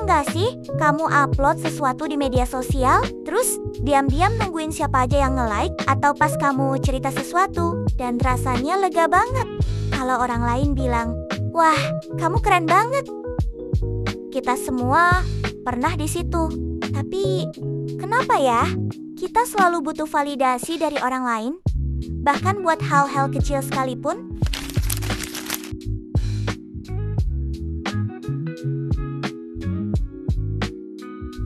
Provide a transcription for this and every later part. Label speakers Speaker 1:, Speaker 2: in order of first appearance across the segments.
Speaker 1: Pernah nggak sih kamu upload sesuatu di media sosial, terus diam-diam nungguin siapa aja yang nge-like, atau pas kamu cerita sesuatu, dan rasanya lega banget kalau orang lain bilang, "Wah, kamu keren banget." Kita semua pernah di situ. Tapi, kenapa ya? Kita selalu butuh validasi dari orang lain, bahkan buat hal-hal kecil sekalipun.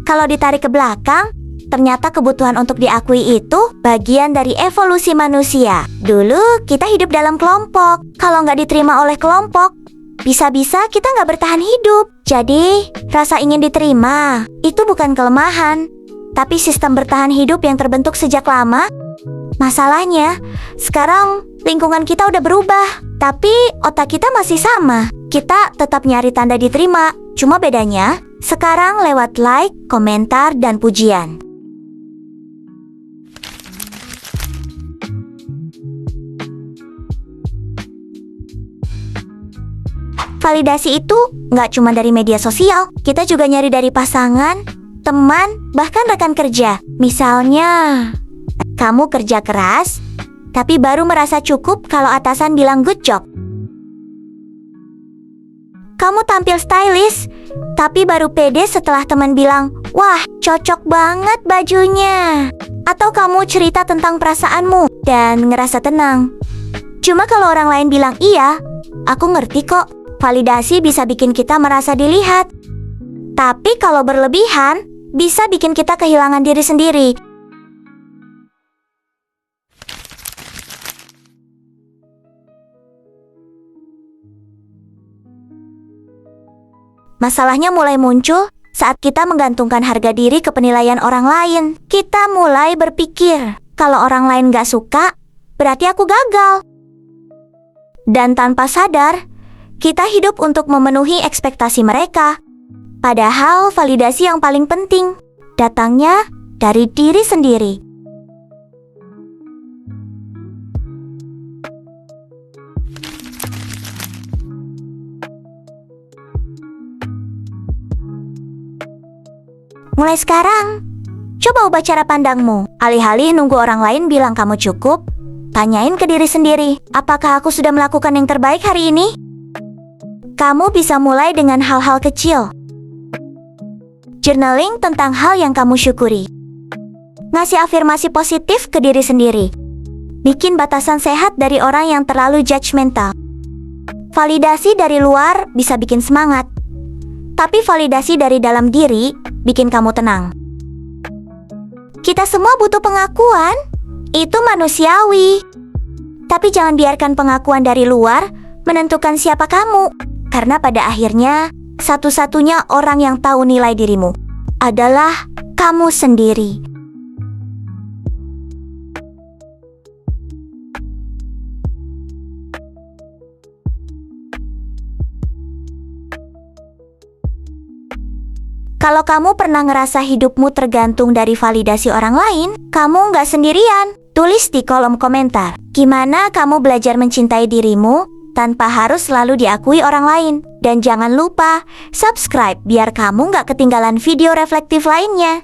Speaker 1: Kalau ditarik ke belakang, ternyata kebutuhan untuk diakui itu bagian dari evolusi manusia. Dulu kita hidup dalam kelompok. Kalau nggak diterima oleh kelompok, bisa-bisa kita nggak bertahan hidup. Jadi, rasa ingin diterima itu bukan kelemahan, tapi sistem bertahan hidup yang terbentuk sejak lama. Masalahnya, sekarang lingkungan kita udah berubah, tapi otak kita masih sama. Kita tetap nyari tanda diterima, cuma bedanya sekarang lewat like, komentar, dan pujian. Validasi itu nggak cuma dari media sosial, kita juga nyari dari pasangan, teman, bahkan rekan kerja. Misalnya, kamu kerja keras, tapi baru merasa cukup kalau atasan bilang good job. Kamu tampil stylish, tapi baru pede setelah teman bilang, wah, cocok banget bajunya. Atau kamu cerita tentang perasaanmu dan ngerasa tenang. Cuma kalau orang lain bilang iya, aku ngerti kok. Validasi bisa bikin kita merasa dilihat. Tapi kalau berlebihan, bisa bikin kita kehilangan diri sendiri. Masalahnya mulai muncul saat kita menggantungkan harga diri ke penilaian orang lain. Kita mulai berpikir, kalau orang lain gak suka, berarti aku gagal. Dan tanpa sadar, kita hidup untuk memenuhi ekspektasi mereka. Padahal validasi yang paling penting datangnya dari diri sendiri. Mulai sekarang, coba ubah cara pandangmu. Alih-alih nunggu orang lain bilang kamu cukup, tanyain ke diri sendiri, apakah aku sudah melakukan yang terbaik hari ini? Kamu bisa mulai dengan hal-hal kecil. Journaling tentang hal yang kamu syukuri. Ngasih afirmasi positif ke diri sendiri. Bikin batasan sehat dari orang yang terlalu judgmental. Validasi dari luar bisa bikin semangat, tapi validasi dari dalam diri bikin kamu tenang. Kita semua butuh pengakuan. Itu manusiawi. Tapi jangan biarkan pengakuan dari luar menentukan siapa kamu. Karena pada akhirnya, satu-satunya orang yang tahu nilai dirimu adalah kamu sendiri. Kalau kamu pernah ngerasa hidupmu tergantung dari validasi orang lain, kamu nggak sendirian. Tulis di kolom komentar, gimana kamu belajar mencintai dirimu tanpa harus selalu diakui orang lain. Dan jangan lupa subscribe biar kamu nggak ketinggalan video reflektif lainnya.